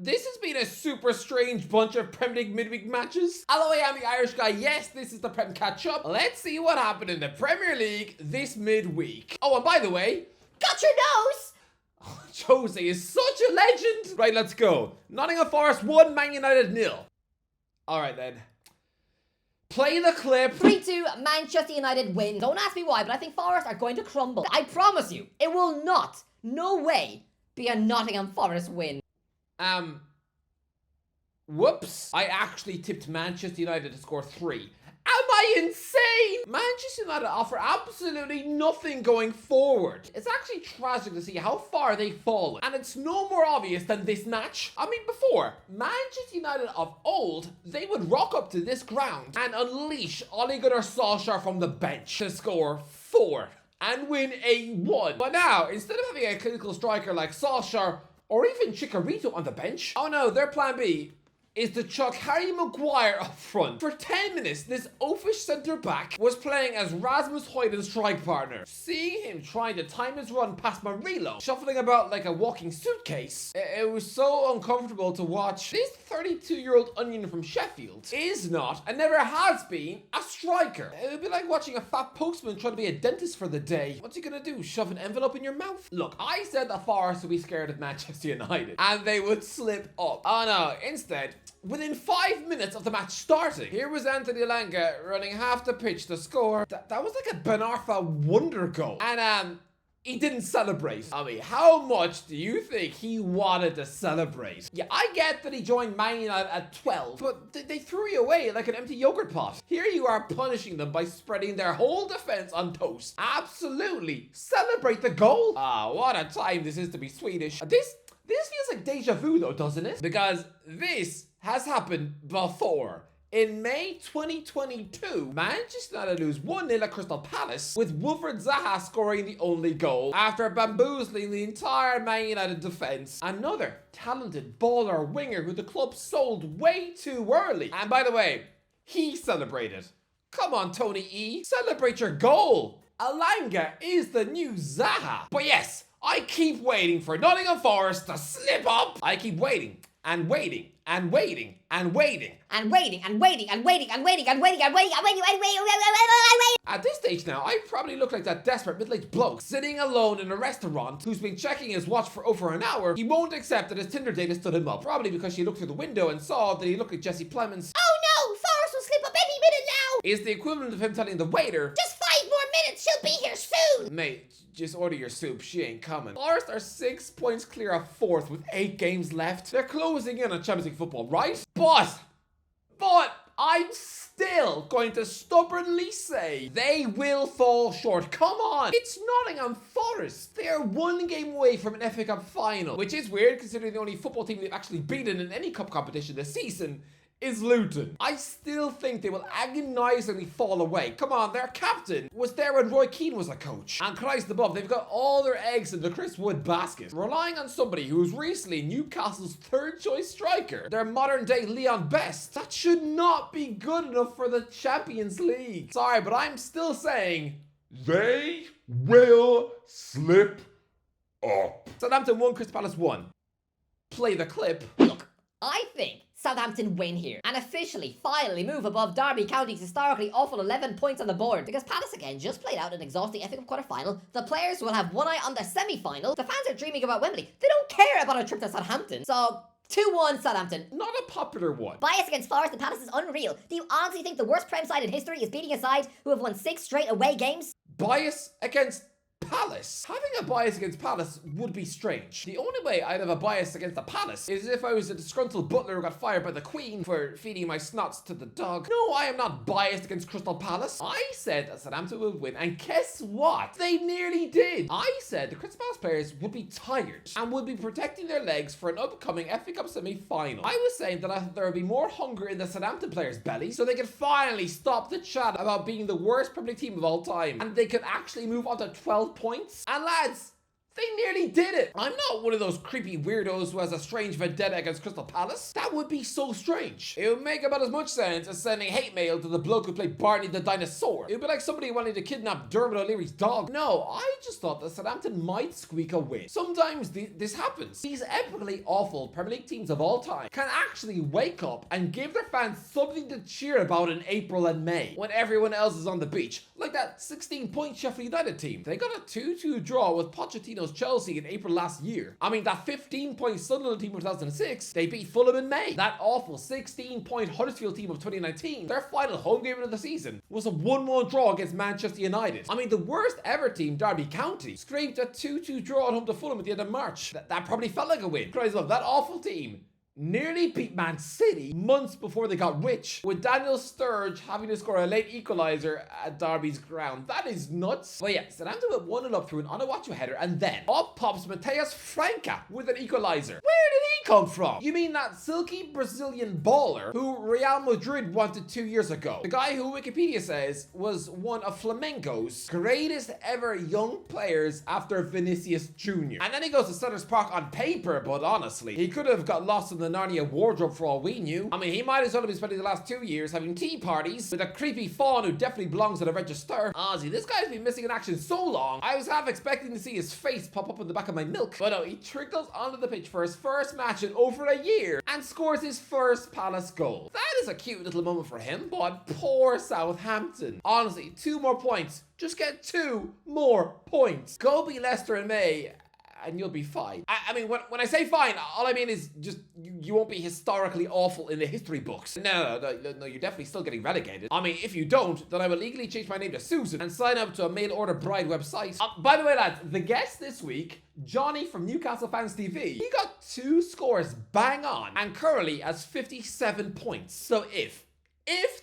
this has been a super strange bunch of Premier League midweek matches. Hello, I am the Irish guy. Yes, this is the Prem catch-up. Let's see what happened in the Premier League this midweek. Oh, and by the way, got your nose! oh, Jose is such a legend. Right, let's go. Nottingham Forest 1, Man United 0. All right, then. Play the clip. 3-2, Manchester United win. Don't ask me why, but I think Forest are going to crumble. I promise you, it will not, no way, be a Nottingham Forest win. Whoops. I actually tipped Manchester United to score 3. Am I insane? Manchester United offer absolutely nothing going forward. It's actually tragic to see how far they've fallen. And it's no more obvious than this match. I mean, before, Manchester United of old, they would rock up to this ground and unleash Ole Gunnar Solskjaer from the bench to score 4 and win a 1. But now, instead of having a clinical striker like Solskjaer or even Chicharito on the bench, oh no, their plan B is to chuck Harry Maguire up front. For 10 minutes, this oafish centre-back was playing as Rasmus Højlund's strike partner. Seeing him trying to time his run past Marilo, shuffling about like a walking suitcase, it was so uncomfortable to watch. This 32-year-old onion from Sheffield is not, and never has been, a striker. It would be like watching a fat postman trying to be a dentist for the day. What's he gonna do, shove an envelope in your mouth? Look, I said that Forest would be scared of Manchester United, and they would slip up. Oh no, instead, within 5 minutes of the match starting, here was Anthony Elanga running half the pitch to score. That was like a Ben Arfa wonder goal. And he didn't celebrate. I mean, how much do you think he wanted to celebrate? Yeah, I get that he joined Man United at 12, but they threw you away like an empty yogurt pot. Here you are punishing them by spreading their whole defense on toast. Absolutely. Celebrate the goal. Ah, what a time this is to be Swedish. This feels like deja vu though, doesn't it? Because this has happened before. In May 2022, Manchester United lose 1-0 at Crystal Palace, with Wilfried Zaha scoring the only goal after bamboozling the entire Man United defence. Another talented baller winger who the club sold way too early. And by the way, he celebrated. Come on, Tony E. Celebrate your goal. Elanga is the new Zaha. But yes, I keep waiting for Nottingham Forest to slip up. I keep waiting and waiting and waiting and waiting and waiting and waiting and waiting and waiting and waiting and waiting and waiting and waiting. At this stage now, I probably look like that desperate middle-aged bloke sitting alone in a restaurant who's been checking his watch for over an hour. He won't accept that his Tinder date has stood him up, probably because she looked through the window and saw that he looked like Jesse Plemons. Oh no, Forest will slip up any minute now. Is the equivalent of him telling the waiter, just 5 more minutes, she'll be here soon. Mate, just order your soup, she ain't coming. Forest are 6 points clear of 4th with 8 games left. They're closing in on Champions League football, right? But I'm still going to stubbornly say they will fall short. Come on, it's Nottingham Forest. They are 1 game away from an FA Cup final, which is weird considering the only football team they've actually beaten in any cup competition this season is Luton. I still think they will agonizingly fall away. Come on, their captain was there when Roy Keane was a coach. And Christ above, they've got all their eggs in the Chris Wood basket, relying on somebody who was recently Newcastle's 3rd choice striker, their modern day Leon Best. That should not be good enough for the Champions League. Sorry, but I'm still saying they will slip up. Southampton 1, Crystal Palace 1. Play the clip. Look, I think Southampton win here and officially finally move above Derby County's historically awful 11 points on the board, because Palace again just played out an exhausting FA Cup quarter-final. The players will have one eye on the semi-final. The fans are dreaming about Wembley. They don't care about a trip to Southampton. So 2-1 Southampton. Not a popular one. Bias against Forest and Palace is unreal. Do you honestly think the worst Prem side in history is beating a side who have won 6 straight away games? Bias against Palace. Having a bias against Palace would be strange. The only way I'd have a bias against the Palace is if I was a disgruntled butler who got fired by the Queen for feeding my snots to the dog. No, I am not biased against Crystal Palace. I said that Southampton would win, and guess what? They nearly did. I said the Crystal Palace players would be tired and would be protecting their legs for an upcoming FA Cup semi-final. I was saying that I thought there would be more hunger in the Southampton players' bellies so they could finally stop the chat about being the worst Premier League team of all time, and they could actually move on to 12 points. And lads, They nearly did it. I'm not one of those creepy weirdos who has a strange vendetta against Crystal Palace. That would be so strange. It would make about as much sense as sending hate mail to the bloke who played Barney the dinosaur. It would be like somebody wanting to kidnap Dermot O'Leary's dog. No, I just thought that Southampton might squeak a win. Sometimes this happens. These epically awful Premier League teams of all time can actually wake up and give their fans something to cheer about in April and May when everyone else is on the beach. Like that 16-point Sheffield United team. They got a 2-2 draw with Pochettino's Chelsea in April last year. I mean, that 15-point Sunderland team of 2006, they beat Fulham in May. That awful 16-point Huddersfield team of 2019, their final home game of the season was a 1-1 draw against Manchester United. I mean, the worst ever team, Derby County, scraped a 2-2 draw at home to Fulham at the end of March. That probably felt like a win. Crazy love, that awful team nearly beat Man City months before they got rich, with Daniel Sturridge having to score a late equaliser at Derby's ground. That is nuts. But yeah, Southampton went 1-0 up through an Onuachu header, and then up pops Mateus Franca with an equaliser. Where did he come from? You mean that silky Brazilian baller who Real Madrid wanted 2 years ago? The guy who Wikipedia says was one of Flamengo's greatest ever young players after Vinicius Jr. And then he goes to Sellers Park on paper, but honestly, he could have got lost in the Narnia wardrobe for all we knew. I mean, he might as well have been spending the last 2 years having tea parties with a creepy fawn who definitely belongs at a register. Ozzy, this guy's been missing in action so long, I was half expecting to see his face pop up in the back of my milk. But no, he trickles onto the pitch for his first match in over a year and scores his first Palace goal. That is a cute little moment for him, but poor Southampton. Honestly, 2 more points. Just get 2 more points. Go beat Leicester in May, and you'll be fine. I mean, when I say fine, all I mean is just you won't be historically awful in the history books. No, you're definitely still getting relegated. I mean, if you don't, then I will legally change my name to Susan and sign up to a mail order bride website. By the way, lads, the guest this week, Johnny from Newcastle Fans TV, he got 2 scores bang on and currently has 57 points. So if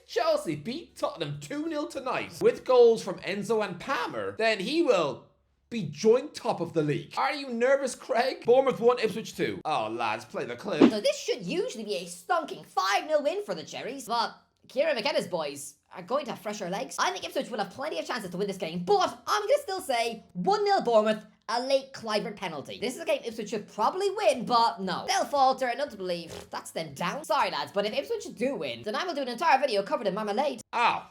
Chelsea beat Tottenham 2-0 tonight with goals from Enzo and Palmer, then he will be joint top of the league. Are you nervous, Craig? Bournemouth 1, Ipswich 2. Oh, lads, play the clip. So this should usually be a stonking 5-0 win for the Cherries, but Kieran McKenna's boys are going to have fresher legs. I think Ipswich will have plenty of chances to win this game, but I'm going to still say 1-0 Bournemouth, a late Clivert penalty. This is a game Ipswich should probably win, but no. They'll falter, and ultimately, that's them down. Sorry, lads, but if Ipswich do win, then I will do an entire video covered in marmalade. Oh.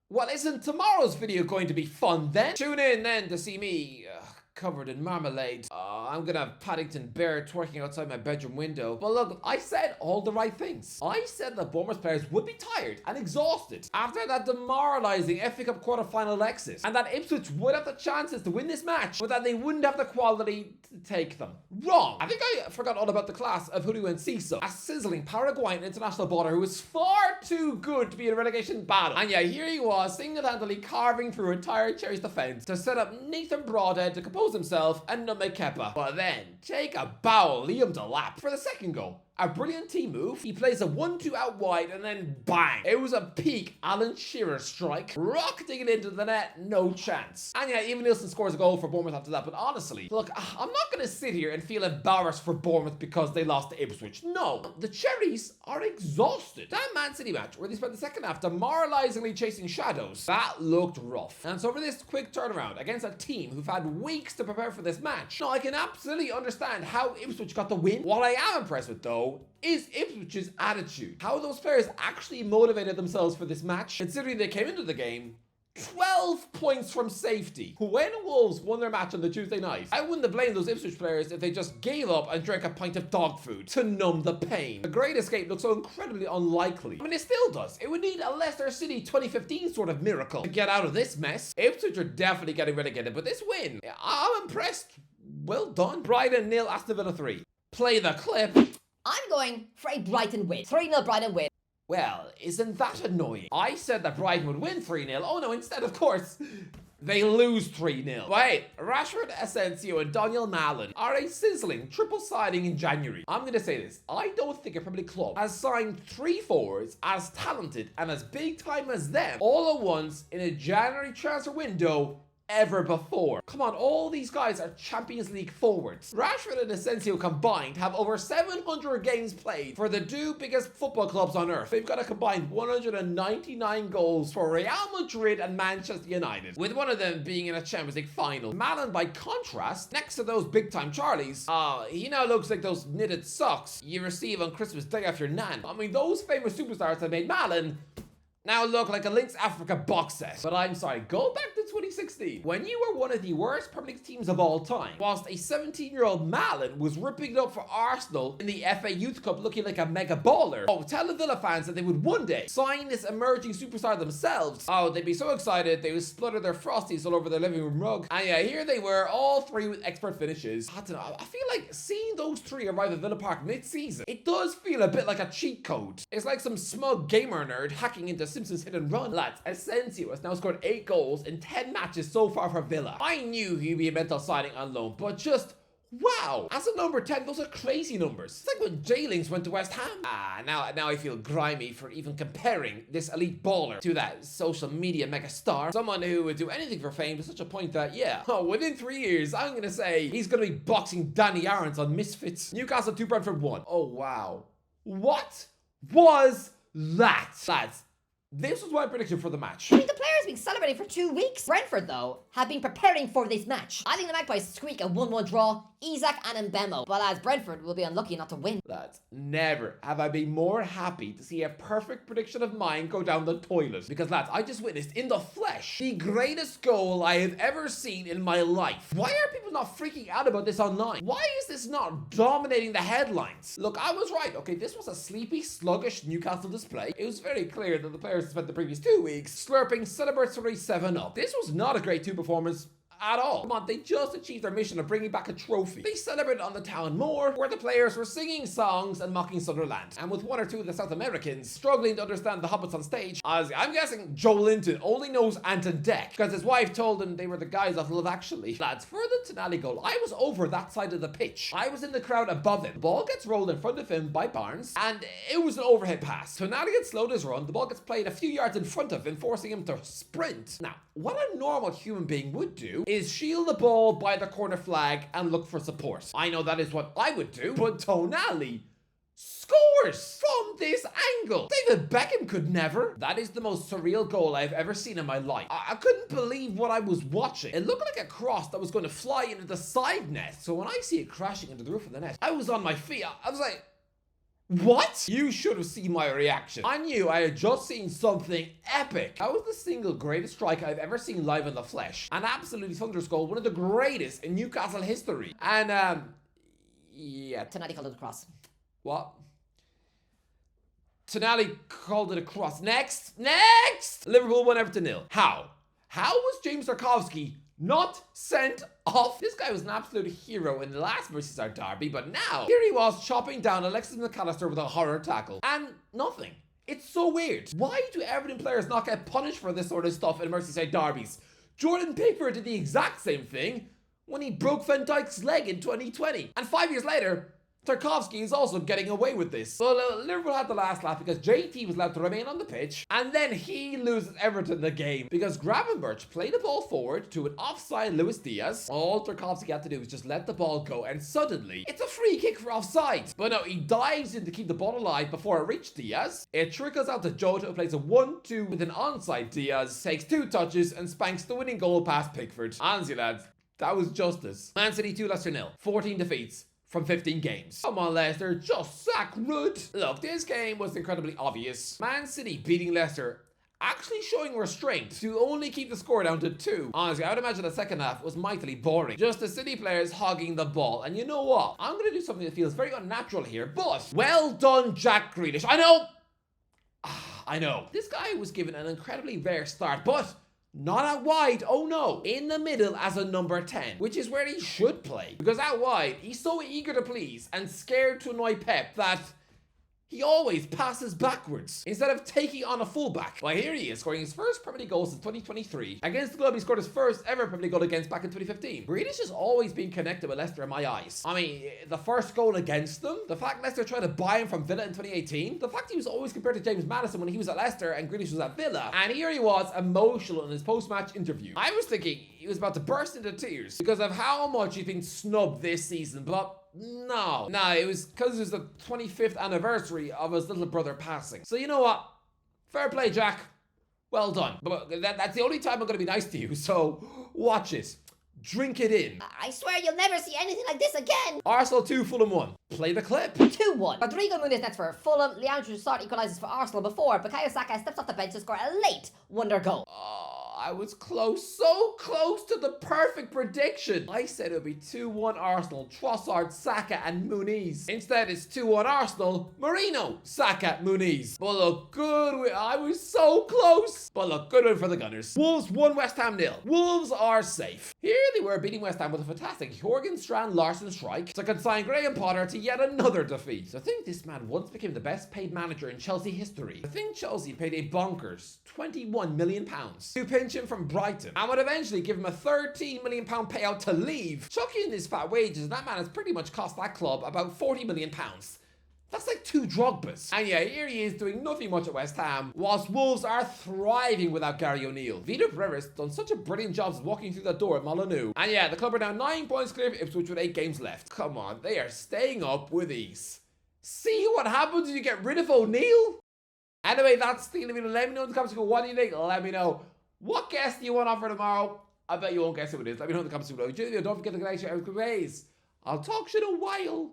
Well, isn't tomorrow's video going to be fun then? Tune in then to see me covered in marmalade. I'm gonna have Paddington Bear twerking outside my bedroom window. But look, I said all the right things. I said that Bournemouth players would be tired and exhausted after that demoralising FA Cup quarter-final exit, and that Ipswich would have the chances to win this match, but that they wouldn't have the quality to take them. Wrong. I think I forgot all about the class of Julio Enciso, a sizzling Paraguayan international baller who was far too good to be in a relegation battle. And yeah, here he was, single-handedly carving through entire Cherries defence to set up Nathan Broadhead to compose himself and Nutmeg Kepa. But then, take a bow, Liam Delap for the second goal. A brilliant team move. He plays a 1-2 out wide and then bang. It was a peak Alan Shearer strike. Rocketing it into the net, no chance. And yeah, even Nielsen scores a goal for Bournemouth after that. But honestly, look, I'm not going to sit here and feel embarrassed for Bournemouth because they lost to Ipswich. No, the Cherries are exhausted. That Man City match where they spent the second half demoralisingly chasing shadows, that looked rough. And so for this quick turnaround against a team who've had weeks to prepare for this match, no, I can absolutely understand how Ipswich got the win. What I am impressed with though is Ipswich's attitude. How those players actually motivated themselves for this match, considering they came into the game 12 points from safety. When Wolves won their match on the Tuesday night, I wouldn't have blamed those Ipswich players if they just gave up and drank a pint of dog food to numb the pain. The Great Escape looks so incredibly unlikely. I mean, it still does. It would need a Leicester City 2015 sort of miracle to get out of this mess. Ipswich are definitely getting relegated, but this win, I'm impressed. Well done. Brighton 0, Aston Villa 3. Play the clip. I'm going for a Brighton win. 3-0 Brighton win. Well, isn't that annoying? I said that Brighton would win 3-0. Oh no, instead, of course, they lose 3-0. Wait, Rashford, Asensio, and Daniel Mallon are a sizzling triple signing in January. I'm going to say this. I don't think a Premier League club has signed 3 forwards as talented and as big time as them all at once in a January transfer window ever before. Come on, all these guys are Champions League forwards. Rashford and Asensio combined have over 700 games played for the two biggest football clubs on earth. They've got a combined 199 goals for Real Madrid and Manchester United, with one of them being in a Champions League final. Malin, by contrast, next to those big time Charlies, he now looks like those knitted socks you receive on Christmas Day off your nan. I mean, those famous superstars that made Malin now look like a Lynx Africa box set. But I'm sorry, go back to 2016, when you were one of the worst Premier League teams of all time, whilst a 17-year-old Malin was ripping it up for Arsenal in the FA Youth Cup looking like a mega baller. Oh, tell the Villa fans that they would one day sign this emerging superstar themselves. Oh, they'd be so excited they would splutter their frosties all over their living room rug. And yeah, here they were, all three with expert finishes. I don't know, I feel like seeing those three arrive at Villa Park mid-season, it does feel a bit like a cheat code. It's like some smug gamer nerd hacking into Simpsons Hit and Run. Lads, Asensio has now scored 8 goals in 10 matches so far for Villa. I knew he'd be a mental signing on loan, but just wow. As a number 10, those are crazy numbers. It's like when J-Links went to West Ham. Now I feel grimy for even comparing this elite baller to that social media mega star. Someone who would do anything for fame to such a point that, yeah, within 3 years, I'm gonna say he's gonna be boxing Danny Aarons on Misfits. Newcastle 2, Brentford 1. Oh, wow. What was that? Lads, this was my prediction for the match. I think the players have been celebrating for 2 weeks. Brentford, though, have been preparing for this match. I think the Magpies squeak a 1-1 draw, Isak and Mbemo, but as Brentford will be unlucky not to win. Lads, never have I been more happy to see a perfect prediction of mine go down the toilet. Because, lads, I just witnessed in the flesh the greatest goal I have ever seen in my life. Why are people not freaking out about this online? Why is this not dominating the headlines? Look, I was right. Okay, this was a sleepy, sluggish Newcastle display. It was very clear that the players spent the previous 2 weeks slurping celebratory 7-up. This was not a grade 2 performance at all. Come on, they just achieved their mission of bringing back a trophy. They celebrated on the town moor, where the players were singing songs and mocking Sunderland. And with 1 or 2 of the South Americans struggling to understand the hobbits on stage, I'm guessing Joe Linton only knows Ant and Dec, because his wife told him they were the guys of Love Actually. Lads, for the Tonali goal, I was over that side of the pitch. I was in the crowd above him. The ball gets rolled in front of him by Barnes, and it was an overhead pass. Tonali gets slowed his run, the ball gets played a few yards in front of him, forcing him to sprint. Now, what a normal human being would do is shield the ball by the corner flag and look for support. I know that is what I would do, but Tonali scores from this angle. David Beckham could never. That is the most surreal goal I've ever seen in my life. I couldn't believe what I was watching. It looked like a cross that was going to fly into the side net. So when I see it crashing into the roof of the net, I was on my feet. I was like, what? You should have seen my reaction. I knew I had just seen something epic. That was the single greatest strike I've ever seen live in the flesh. An absolutely thunderous goal, one of the greatest in Newcastle history. And, yeah. Tonali called it a cross. What? Tonali called it a cross. Next! Liverpool won Everton 0. How? How was James Tarkowski not sent off? This guy was an absolute hero in the last Merseyside derby, but now here he was chopping down Alexis McAllister with a horror tackle. And nothing. It's so weird. Why do Everton players not get punished for this sort of stuff in Merseyside derbies? Jordan Pickford did the exact same thing when he broke Van Dijk's leg in 2020. And 5 years later, Tarkowski is also getting away with this. Well, Liverpool had the last laugh because JT was allowed to remain on the pitch, and then he loses Everton the game because Gravenberch played the ball forward to an offside Luis Diaz. All Tarkowski had to do was just let the ball go, and suddenly it's a free kick for offside. But no, he dives in to keep the ball alive before it reached Diaz. It trickles out to Jota, who plays a 1-2 with an onside Diaz, takes 2 touches and spanks the winning goal past Pickford. Honestly, lads, that was justice. Man City 2, Leicester 0. 14 defeats from 15 games. Come on, Leicester, just sack Rudd. Look, this game was incredibly obvious. Man City beating Leicester, actually showing restraint to only keep the score down to 2. Honestly, I would imagine the second half was mightily boring. Just the City players hogging the ball. And you know what? I'm going to do something that feels very unnatural here, but well done, Jack Grealish. I know. This guy was given an incredibly rare start, but not out wide, oh no, in the middle as a number 10, which is where he should play. Because out wide, he's so eager to please and scared to annoy Pep that He always passes backwards instead of taking on a fullback. Well, here he is, scoring his first Premier League goal since 2023. Against the club, he scored his first ever Premier League goal against back in 2015. Grealish has always been connected with Leicester in my eyes. I mean, the first goal against them, the fact Leicester tried to buy him from Villa in 2018, the fact he was always compared to James Maddison when he was at Leicester and Grealish was at Villa, and here he was emotional in his post-match interview. I was thinking he was about to burst into tears because of how much he's been snubbed this season, but no, it was because it was the 25th anniversary of his little brother passing. So you know what? Fair play, Jack. Well done. But that's the only time I'm going to be nice to you, so watch it. Drink it in. I swear you'll never see anything like this again. Arsenal 2, Fulham 1. Play the clip. 2-1. Rodrigo Muniz nets for Fulham. Leandro Trossard equalises for Arsenal before Bukayo Saka steps off the bench to score a late wonder goal. I was close, so close to the perfect prediction. I said it would be 2-1 Arsenal, Trossard, Saka and Muniz. Instead, it's 2-1 Arsenal, Marino, Saka, Muniz. But look good, I was so close. But look, good win for the Gunners. Wolves 1, West Ham 0. Wolves are safe. Here they were beating West Ham with a fantastic Jorgen Strand Larsen strike to consign Graham Potter to yet another defeat. I think this man once became the best paid manager in Chelsea history. I think Chelsea paid a bonkers £21 million to pinch him from Brighton and would eventually give him a £13 million payout to leave. Chucking in his fat wages, that man has pretty much cost that club about £40 million. That's like 2 Drogbas. And yeah, here he is doing nothing much at West Ham, whilst Wolves are thriving without Gary O'Neill. Vitor Pereira's done such a brilliant job of walking through that door at Molineux. And yeah, the club are now 9 points clear of Ipswich with 8 games left. Come on, they are staying up with ease. See what happens when you get rid of O'Neill? Anyway, that's the video. Let me know in the comments below. What do you think? Let me know. What guest do you want on for tomorrow? I bet you won't guess who it is. Let me know in the comments below. If you enjoyed the video, don't forget to like, share, and ways. I'll talk shit a while.